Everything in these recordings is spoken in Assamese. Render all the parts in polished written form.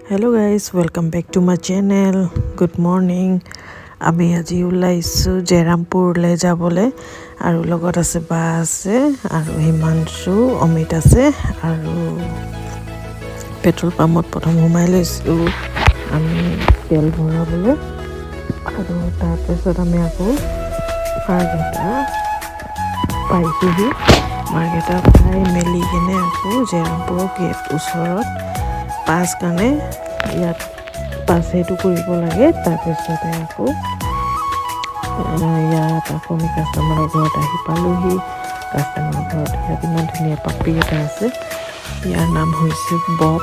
Hello guys, welcome back to my channel. Good morning. আমি আজি ওলাইছো জেৰামপুৰলৈ যাবলৈ আৰু লগত আছে বা আছে আৰু হিমাংশু অমিত আছে আৰু পেট্ৰল পাম্পত প্ৰথম সোমাই লৈছো আমি তেল ভৰাবলৈ আৰু তাৰপিছত আমি আকৌ মাৰ্কেটা পাইছোহি মাৰ্কেটা পাই মেলি কিনে আকৌ জেৰামপুৰৰ গেট ওচৰত পাছ কাৰণে ইয়াত পাছ সেইটো কৰিব লাগে তাৰপিছতে আকৌ ইয়াত আকৌ আমি কাষ্টমাৰৰ ঘৰত আহি পালোহি কাষ্টমাৰৰ ঘৰত ইয়াত ইমান ধুনীয়া পাপি এটা আছে ইয়াৰ নাম হৈছে বব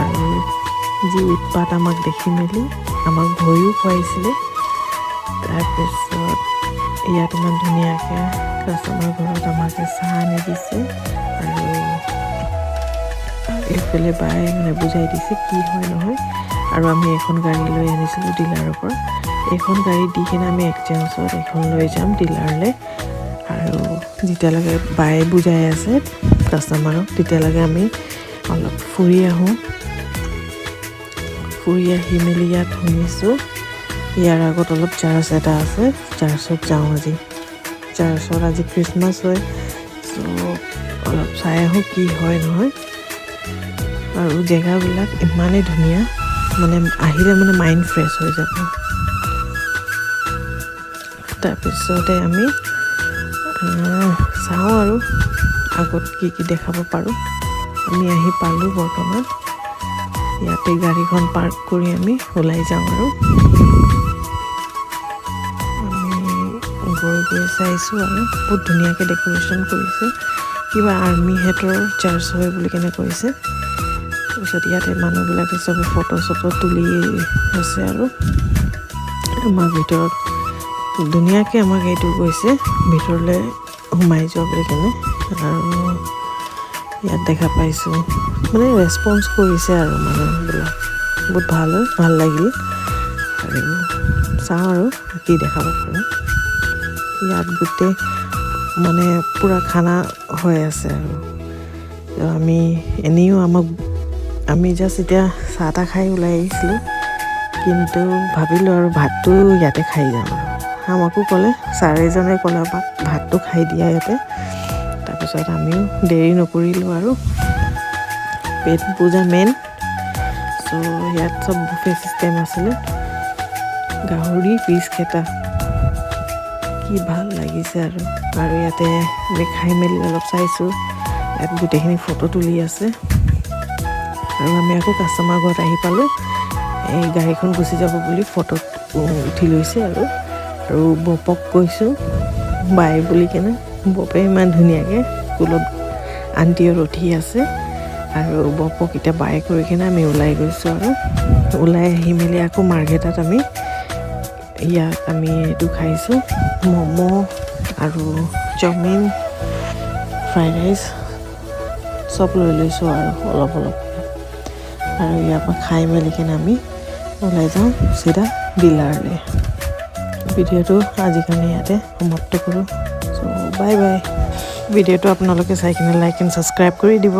আৰু যি উৎপাত আমাক দেখি মেলি আমাক ভয়ো খুৱাইছিলে তাৰপিছত ইয়াত ইমান ধুনীয়াকৈ কাষ্টমাৰৰ ঘৰত আমাকে চাহ আনি দিছে আৰু এইফালে বাই মানে বুজাই দিছে কি হয় নহয় আৰু আমি এখন গাড়ী লৈ আনিছিলোঁ ডিলাৰৰ পৰা এইখন গাড়ী দি কিনে আমি এক্সচেঞ্জত এখন লৈ যাম ডিলাৰলৈ আৰু যেতিয়ালৈকে বাই বুজাই আছে কাষ্টমাৰক তেতিয়ালৈকে আমি অলপ ফুৰি আহোঁ ফুৰি আহি মেলি ইয়াত শুনিছোঁ ইয়াৰ আগত অলপ চাৰ্চ এটা আছে চাৰ্চত যাওঁ আজি চাৰ্চত আজি খ্ৰীষ্টমাছ হয় চ' অলপ চাই আহোঁ কি হয় নহয় আৰু জেগাবিলাক ইমানেই ধুনীয়া মানে আহিলে মানে মাইণ্ড ফ্ৰেছ হৈ যাব তাৰপিছতে আমি চাওঁ আৰু আগত কি দেখাব পাৰোঁ আমি আহি পালোঁ বৰ্তমান ইয়াতে গাড়ীখন পাৰ্ক কৰি আমি ওলাই যাওঁ আৰু আমি গৈ চাইছোঁ আৰু বহুত ধুনীয়াকৈ ডেক'ৰেশ্যন কৰিছে কিবা আৰ্মি হেডৰ চাৰ্চ হয় বুলি কেনে কৈছে তাৰপিছত ইয়াতে মানুহবিলাকে চবে ফটো তুলি আছে আৰু আমাৰ ভিতৰত ধুনীয়াকৈ আমাক এইটো কৈছে ভিতৰলৈ সোমাই যোৱা বুলি কেনে আৰু ইয়াত দেখা পাইছোঁ মানে ৰেচপন্স কৰিছে আৰু মানুহবিলাক বহুত ভাল লাগিল আৰু চাওঁ আৰু কি দেখাব পাৰোঁ ইয়াত গোটেই মানে পূৰা খানা হৈ আছে আৰু আমি এনেও আমি জাষ্ট এতিয়া চাহ তাহ খাই ওলাই আহিছিলোঁ কিন্তু ভাবিলোঁ আৰু ভাতটো ইয়াতে খাই যাম আৰু আমাকো ক'লে ছাৰ এজনে ক'লে আমাক ভাতটো খাই দিয়া ইয়াতে তাৰপিছত আমিও দেৰি নকৰিলোঁ আৰু পেট পূজা মেইন চ' ইয়াত চব বুফে চিষ্টেম আছিলে গাহৰি পিচকেইটা কি ভাল লাগিছে আৰু ইয়াতে আমি খাই মেলি অলপ চাইছোঁ ইয়াত গোটেইখিনি ফটো তুলি আছে আৰু আমি আকৌ কাষ্টমাৰ ঘৰত আহি পালোঁ এই গাড়ীখন গুচি যাব বুলি ফটোত উঠি লৈছে আৰু বপক কৈছোঁ বাই বুলি কেনে বপে ইমান ধুনীয়াকৈ স্কুলত আণ্টিও ৰখি আছে আৰু বপক এতিয়া বাই কৰি কিনে আমি ওলাই গৈছোঁ আৰু ওলাই আহি মেলি আকৌ মাৰ্কেটত ইয়াত আমি এইটো খাইছোঁ ম'ম' আৰু চাওমিন ফ্ৰাইড ৰাইচ চব লৈ লৈছোঁ আৰু অলপ আৰু ইয়াৰ পৰা খাই মেলি কিনে আমি ওলাই যাওঁ চিধা ডিলাৰলৈ ভিডিঅ'টো আজি কাৰণে ইয়াতে সমাপ্ত কৰোঁ চ' বাই ভিডিঅ'টো আপোনালোকে চাই কিনে লাইক এণ্ড ছাবস্ক্ৰাইব কৰি দিব